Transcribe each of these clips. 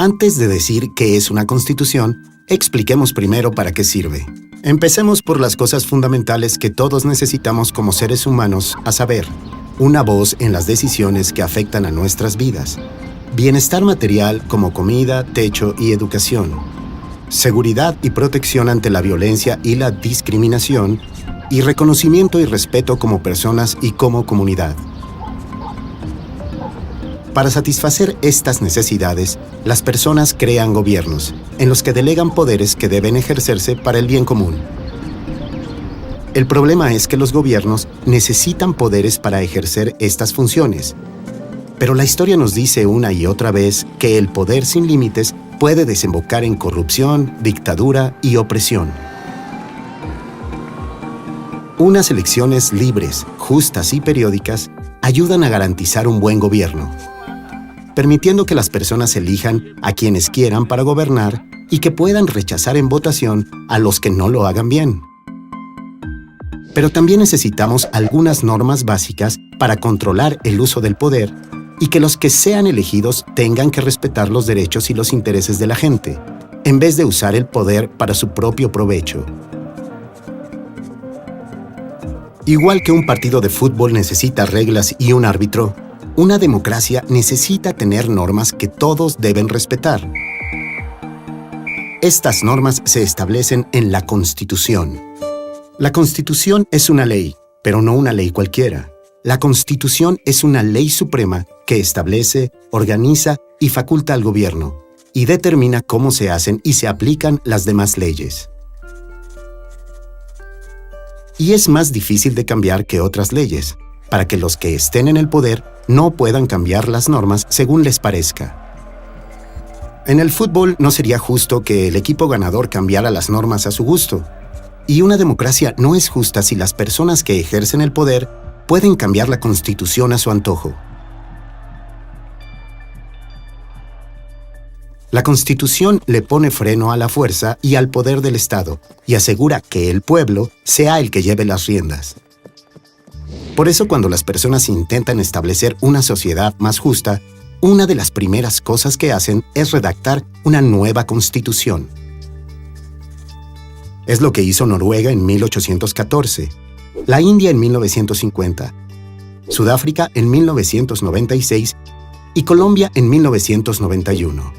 Antes de decir qué es una constitución, expliquemos primero para qué sirve. Empecemos por las cosas fundamentales que todos necesitamos como seres humanos, a saber, una voz en las decisiones que afectan a nuestras vidas, bienestar material como comida, techo y educación, seguridad y protección ante la violencia y la discriminación, y reconocimiento y respeto como personas y como comunidad. Para satisfacer estas necesidades, las personas crean gobiernos, en los que delegan poderes que deben ejercerse para el bien común. El problema es que los gobiernos necesitan poderes para ejercer estas funciones. Pero la historia nos dice una y otra vez que el poder sin límites puede desembocar en corrupción, dictadura y opresión. Unas elecciones libres, justas y periódicas ayudan a garantizar un buen gobierno, permitiendo que las personas elijan a quienes quieran para gobernar y que puedan rechazar en votación a los que no lo hagan bien. Pero también necesitamos algunas normas básicas para controlar el uso del poder y que los que sean elegidos tengan que respetar los derechos y los intereses de la gente, en vez de usar el poder para su propio provecho. Igual que un partido de fútbol necesita reglas y un árbitro, una democracia necesita tener normas que todos deben respetar. Estas normas se establecen en la Constitución. La Constitución es una ley, pero no una ley cualquiera. La Constitución es una ley suprema que establece, organiza y faculta al gobierno, y determina cómo se hacen y se aplican las demás leyes. Y es más difícil de cambiar que otras leyes, para que los que estén en el poder no puedan cambiar las normas según les parezca. En el fútbol no sería justo que el equipo ganador cambiara las normas a su gusto. Y una democracia no es justa si las personas que ejercen el poder pueden cambiar la Constitución a su antojo. La Constitución le pone freno a la fuerza y al poder del Estado y asegura que el pueblo sea el que lleve las riendas. Por eso, cuando las personas intentan establecer una sociedad más justa, una de las primeras cosas que hacen es redactar una nueva constitución. Es lo que hizo Noruega en 1814, la India en 1950, Sudáfrica en 1996 y Colombia en 1991.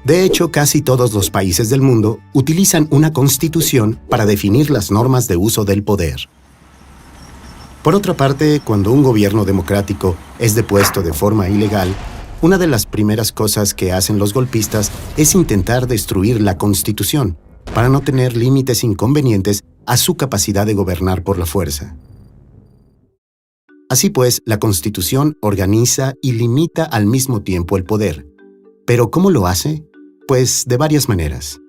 De hecho, casi todos los países del mundo utilizan una constitución para definir las normas de uso del poder. Por otra parte, cuando un gobierno democrático es depuesto de forma ilegal, una de las primeras cosas que hacen los golpistas es intentar destruir la Constitución para no tener límites inconvenientes a su capacidad de gobernar por la fuerza. Así pues, la Constitución organiza y limita al mismo tiempo el poder. ¿Pero cómo lo hace? Pues de varias maneras.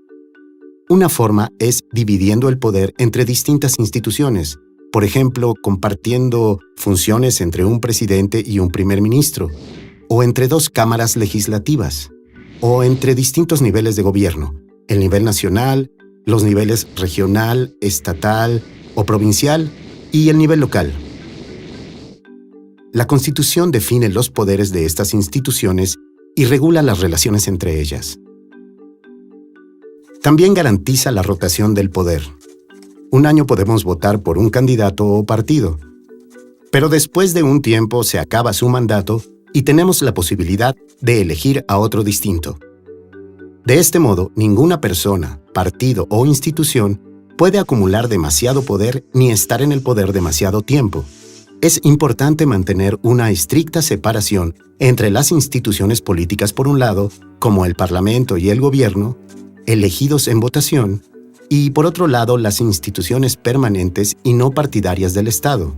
Una forma es dividiendo el poder entre distintas instituciones, por ejemplo, compartiendo funciones entre un presidente y un primer ministro, o entre dos cámaras legislativas, o entre distintos niveles de gobierno, el nivel nacional, los niveles regional, estatal o provincial y el nivel local. La Constitución define los poderes de estas instituciones y regula las relaciones entre ellas. También garantiza la rotación del poder. Un año podemos votar por un candidato o partido, pero después de un tiempo se acaba su mandato y tenemos la posibilidad de elegir a otro distinto. De este modo, ninguna persona, partido o institución puede acumular demasiado poder ni estar en el poder demasiado tiempo. Es importante mantener una estricta separación entre las instituciones políticas por un lado, como el Parlamento y el gobierno, elegidos en votación, y por otro lado las instituciones permanentes y no partidarias del Estado,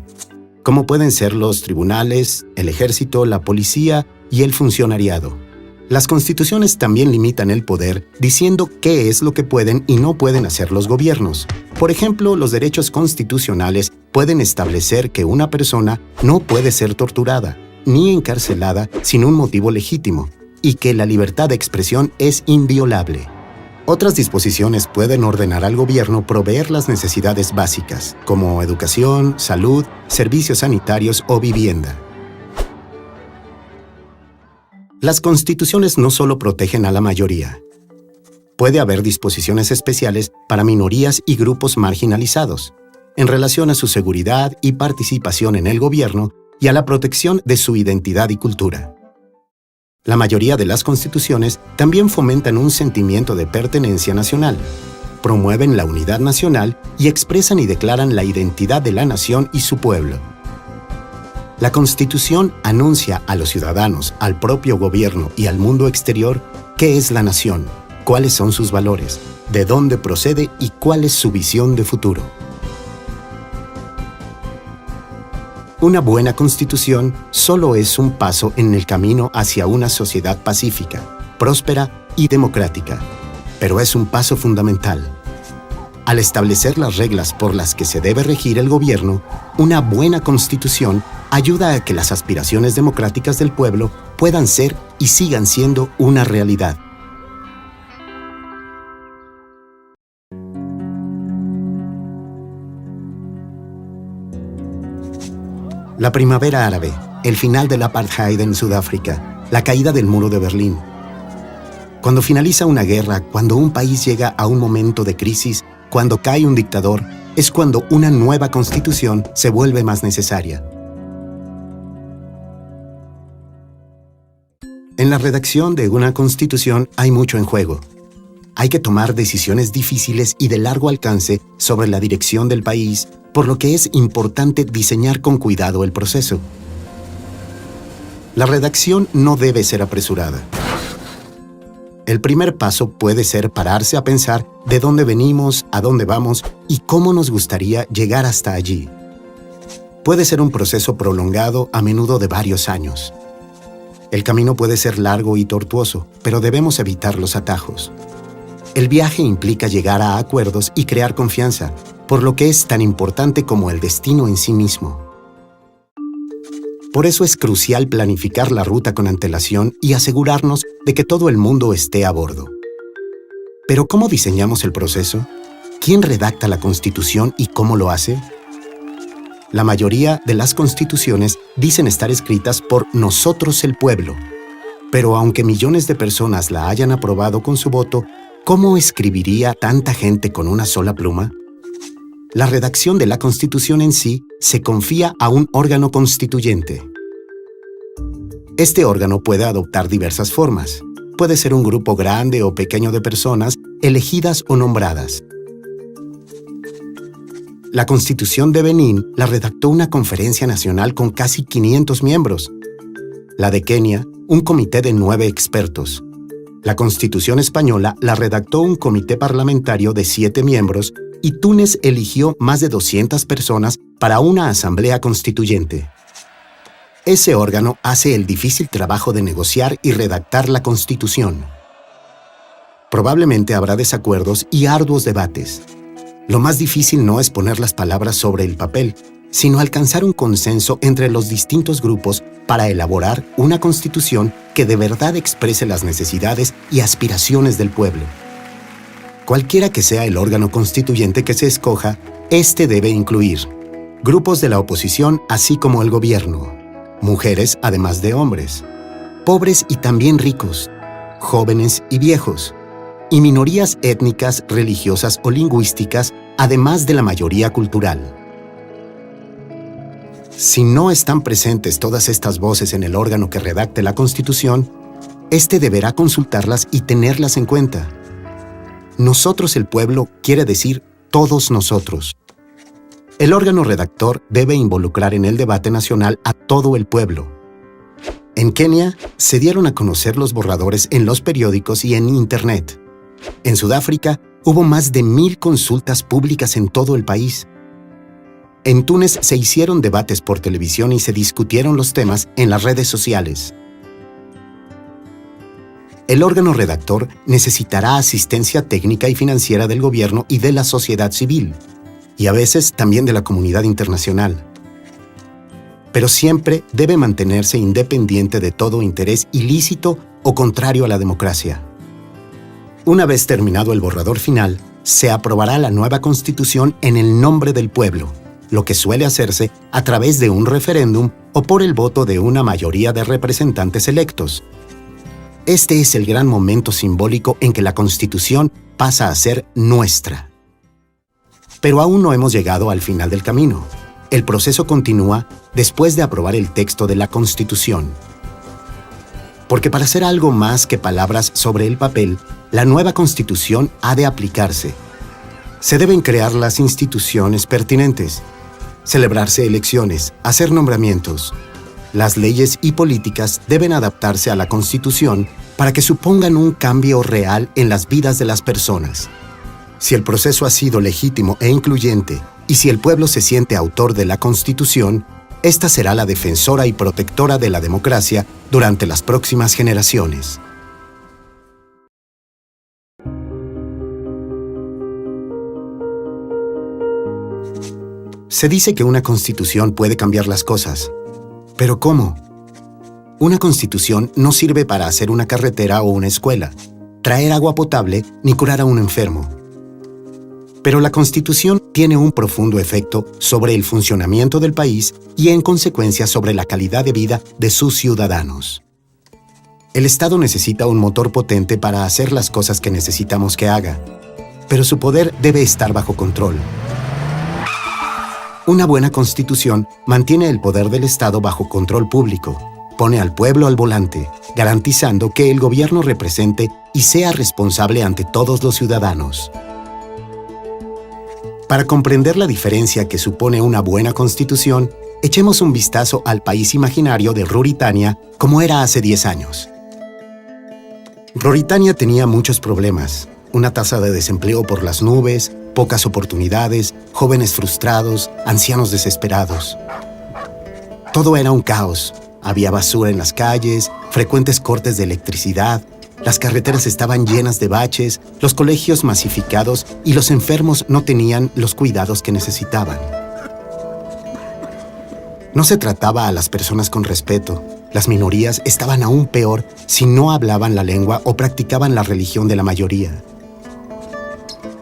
como pueden ser los tribunales, el ejército, la policía y el funcionariado. Las constituciones también limitan el poder diciendo qué es lo que pueden y no pueden hacer los gobiernos. Por ejemplo, los derechos constitucionales pueden establecer que una persona no puede ser torturada ni encarcelada sin un motivo legítimo y que la libertad de expresión es inviolable. Otras disposiciones pueden ordenar al gobierno proveer las necesidades básicas, como educación, salud, servicios sanitarios o vivienda. Las constituciones no solo protegen a la mayoría. Puede haber disposiciones especiales para minorías y grupos marginalizados, en relación a su seguridad y participación en el gobierno y a la protección de su identidad y cultura. La mayoría de las constituciones también fomentan un sentimiento de pertenencia nacional, promueven la unidad nacional y expresan y declaran la identidad de la nación y su pueblo. La Constitución anuncia a los ciudadanos, al propio gobierno y al mundo exterior qué es la nación, cuáles son sus valores, de dónde procede y cuál es su visión de futuro. Una buena Constitución solo es un paso en el camino hacia una sociedad pacífica, próspera y democrática, pero es un paso fundamental. Al establecer las reglas por las que se debe regir el gobierno, una buena Constitución ayuda a que las aspiraciones democráticas del pueblo puedan ser y sigan siendo una realidad. La primavera árabe, el final del apartheid en Sudáfrica, la caída del muro de Berlín. Cuando finaliza una guerra, cuando un país llega a un momento de crisis, cuando cae un dictador, es cuando una nueva constitución se vuelve más necesaria. En la redacción de una constitución hay mucho en juego. Hay que tomar decisiones difíciles y de largo alcance sobre la dirección del país, por lo que es importante diseñar con cuidado el proceso. La redacción no debe ser apresurada. El primer paso puede ser pararse a pensar de dónde venimos, a dónde vamos y cómo nos gustaría llegar hasta allí. Puede ser un proceso prolongado, a menudo de varios años. El camino puede ser largo y tortuoso, pero debemos evitar los atajos. El viaje implica llegar a acuerdos y crear confianza, por lo que es tan importante como el destino en sí mismo. Por eso es crucial planificar la ruta con antelación y asegurarnos de que todo el mundo esté a bordo. Pero ¿cómo diseñamos el proceso? ¿Quién redacta la Constitución y cómo lo hace? La mayoría de las constituciones dicen estar escritas por nosotros el pueblo. Pero aunque millones de personas la hayan aprobado con su voto, ¿cómo escribiría tanta gente con una sola pluma? La redacción de la Constitución en sí se confía a un órgano constituyente. Este órgano puede adoptar diversas formas. Puede ser un grupo grande o pequeño de personas, elegidas o nombradas. La Constitución de Benín la redactó una conferencia nacional con casi 500 miembros. La de Kenia, un comité de 9 expertos. La Constitución española la redactó un comité parlamentario de 7 miembros y Túnez eligió más de 200 personas para una asamblea constituyente. Ese órgano hace el difícil trabajo de negociar y redactar la Constitución. Probablemente habrá desacuerdos y arduos debates. Lo más difícil no es poner las palabras sobre el papel, sino alcanzar un consenso entre los distintos grupos para elaborar una Constitución que de verdad exprese las necesidades y aspiraciones del pueblo. Cualquiera que sea el órgano constituyente que se escoja, este debe incluir grupos de la oposición así como el gobierno, mujeres además de hombres, pobres y también ricos, jóvenes y viejos, y minorías étnicas, religiosas o lingüísticas, además de la mayoría cultural. Si no están presentes todas estas voces en el órgano que redacte la Constitución, este deberá consultarlas y tenerlas en cuenta. Nosotros el pueblo quiere decir todos nosotros. El órgano redactor debe involucrar en el debate nacional a todo el pueblo. En Kenia se dieron a conocer los borradores en los periódicos y en Internet. En Sudáfrica hubo más de 1000 consultas públicas en todo el país. En Túnez se hicieron debates por televisión y se discutieron los temas en las redes sociales. El órgano redactor necesitará asistencia técnica y financiera del gobierno y de la sociedad civil, y a veces también de la comunidad internacional. Pero siempre debe mantenerse independiente de todo interés ilícito o contrario a la democracia. Una vez terminado el borrador final, se aprobará la nueva Constitución en el nombre del pueblo, lo que suele hacerse a través de un referéndum o por el voto de una mayoría de representantes electos. Este es el gran momento simbólico en que la Constitución pasa a ser nuestra. Pero aún no hemos llegado al final del camino. El proceso continúa después de aprobar el texto de la Constitución. Porque para ser algo más que palabras sobre el papel, la nueva Constitución ha de aplicarse. Se deben crear las instituciones pertinentes, celebrarse elecciones, hacer nombramientos. Las leyes y políticas deben adaptarse a la Constitución para que supongan un cambio real en las vidas de las personas. Si el proceso ha sido legítimo e incluyente, y si el pueblo se siente autor de la Constitución, esta será la defensora y protectora de la democracia durante las próximas generaciones. Se dice que una Constitución puede cambiar las cosas. ¿Pero cómo? Una Constitución no sirve para hacer una carretera o una escuela, traer agua potable ni curar a un enfermo. Pero la Constitución tiene un profundo efecto sobre el funcionamiento del país y, en consecuencia, sobre la calidad de vida de sus ciudadanos. El Estado necesita un motor potente para hacer las cosas que necesitamos que haga, pero su poder debe estar bajo control. Una buena Constitución mantiene el poder del Estado bajo control público, pone al pueblo al volante, garantizando que el gobierno represente y sea responsable ante todos los ciudadanos. Para comprender la diferencia que supone una buena Constitución, echemos un vistazo al país imaginario de Ruritania como era hace 10 años. Ruritania tenía muchos problemas, una tasa de desempleo por las nubes, pocas oportunidades, jóvenes frustrados, ancianos desesperados. Todo era un caos. Había basura en las calles, frecuentes cortes de electricidad, las carreteras estaban llenas de baches, los colegios masificados y los enfermos no tenían los cuidados que necesitaban. No se trataba a las personas con respeto. Las minorías estaban aún peor si no hablaban la lengua o practicaban la religión de la mayoría.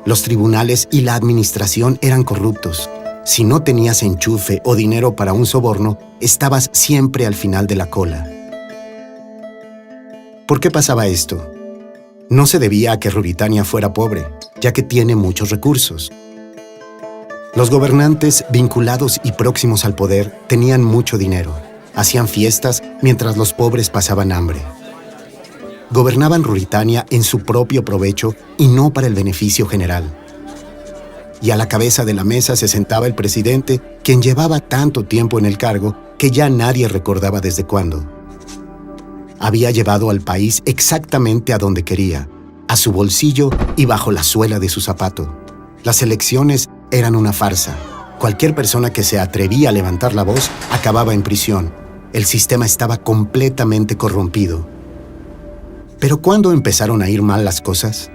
Los tribunales y la administración eran corruptos. Si no tenías enchufe o dinero para un soborno, estabas siempre al final de la cola. ¿Por qué pasaba esto? No se debía a que Ruritania fuera pobre, ya que tiene muchos recursos. Los gobernantes vinculados y próximos al poder tenían mucho dinero. Hacían fiestas mientras los pobres pasaban hambre. Gobernaban Ruritania en su propio provecho y no para el beneficio general. Y a la cabeza de la mesa se sentaba el presidente, quien llevaba tanto tiempo en el cargo que ya nadie recordaba desde cuándo. Había llevado al país exactamente a donde quería, a su bolsillo y bajo la suela de su zapato. Las elecciones eran una farsa. Cualquier persona que se atrevía a levantar la voz acababa en prisión. El sistema estaba completamente corrompido. ¿Pero cuándo empezaron a ir mal las cosas?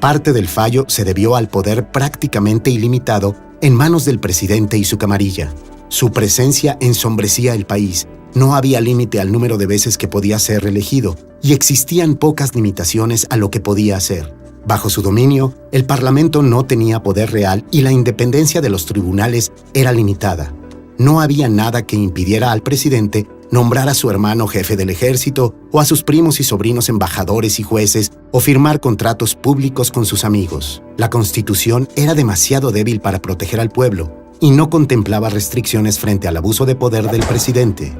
Parte del fallo se debió al poder prácticamente ilimitado en manos del presidente y su camarilla. Su presencia ensombrecía el país. No había límite al número de veces que podía ser reelegido y existían pocas limitaciones a lo que podía hacer. Bajo su dominio, el Parlamento no tenía poder real y la independencia de los tribunales era limitada. No había nada que impidiera al presidente nombrar a su hermano jefe del ejército o a sus primos y sobrinos embajadores y jueces o firmar contratos públicos con sus amigos. La Constitución era demasiado débil para proteger al pueblo y no contemplaba restricciones frente al abuso de poder del presidente.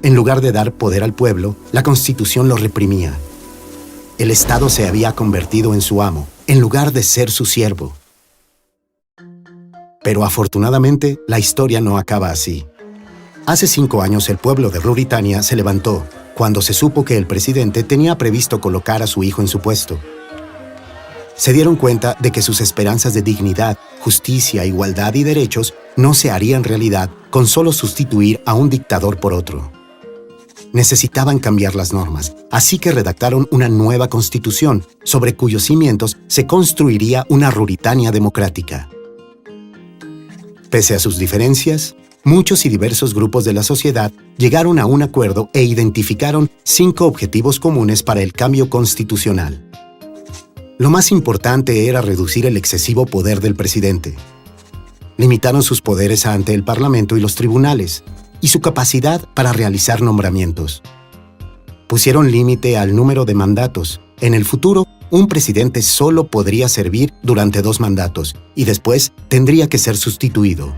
En lugar de dar poder al pueblo, la Constitución lo reprimía. El Estado se había convertido en su amo, en lugar de ser su siervo. Pero afortunadamente, la historia no acaba así. Hace 5 años el pueblo de Ruritania se levantó cuando se supo que el presidente tenía previsto colocar a su hijo en su puesto. Se dieron cuenta de que sus esperanzas de dignidad, justicia, igualdad y derechos no se harían realidad con solo sustituir a un dictador por otro. Necesitaban cambiar las normas, así que redactaron una nueva constitución, sobre cuyos cimientos se construiría una Ruritania democrática. Pese a sus diferencias, muchos y diversos grupos de la sociedad llegaron a un acuerdo e identificaron 5 objetivos comunes para el cambio constitucional. Lo más importante era reducir el excesivo poder del presidente. Limitaron sus poderes ante el Parlamento y los tribunales, y su capacidad para realizar nombramientos. Pusieron límite al número de mandatos. En el futuro, un presidente solo podría servir durante 2 mandatos y después tendría que ser sustituido.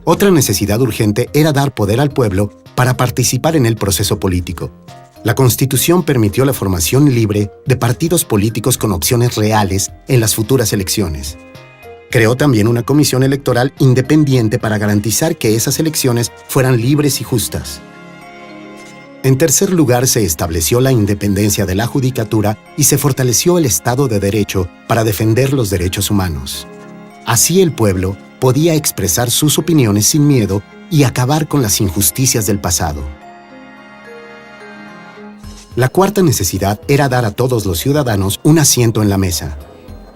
Otra necesidad urgente era dar poder al pueblo para participar en el proceso político. La Constitución permitió la formación libre de partidos políticos con opciones reales en las futuras elecciones. Creó también una comisión electoral independiente para garantizar que esas elecciones fueran libres y justas. En tercer lugar, se estableció la independencia de la judicatura y se fortaleció el Estado de Derecho para defender los derechos humanos. Así el pueblo podía expresar sus opiniones sin miedo y acabar con las injusticias del pasado. La cuarta necesidad era dar a todos los ciudadanos un asiento en la mesa.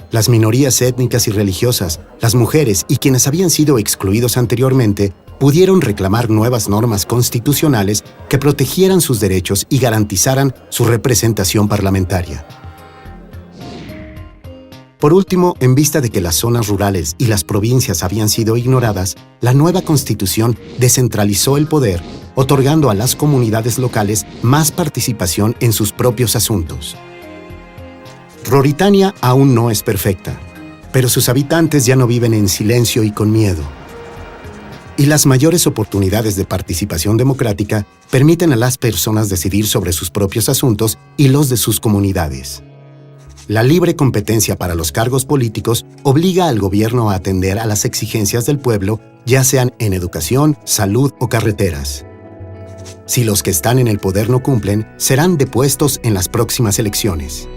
Las minorías étnicas y religiosas, las mujeres y quienes habían sido excluidos anteriormente pudieron reclamar nuevas normas constitucionales que protegieran sus derechos y garantizaran su representación parlamentaria. Por último, en vista de que las zonas rurales y las provincias habían sido ignoradas, la nueva Constitución descentralizó el poder, otorgando a las comunidades locales más participación en sus propios asuntos. Ruritania aún no es perfecta, pero sus habitantes ya no viven en silencio y con miedo. Y las mayores oportunidades de participación democrática permiten a las personas decidir sobre sus propios asuntos y los de sus comunidades. La libre competencia para los cargos políticos obliga al gobierno a atender a las exigencias del pueblo, ya sean en educación, salud o carreteras. Si los que están en el poder no cumplen, serán depuestos en las próximas elecciones.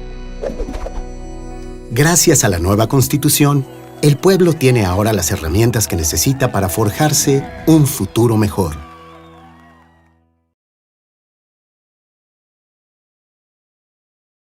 Gracias a la nueva Constitución, el pueblo tiene ahora las herramientas que necesita para forjarse un futuro mejor.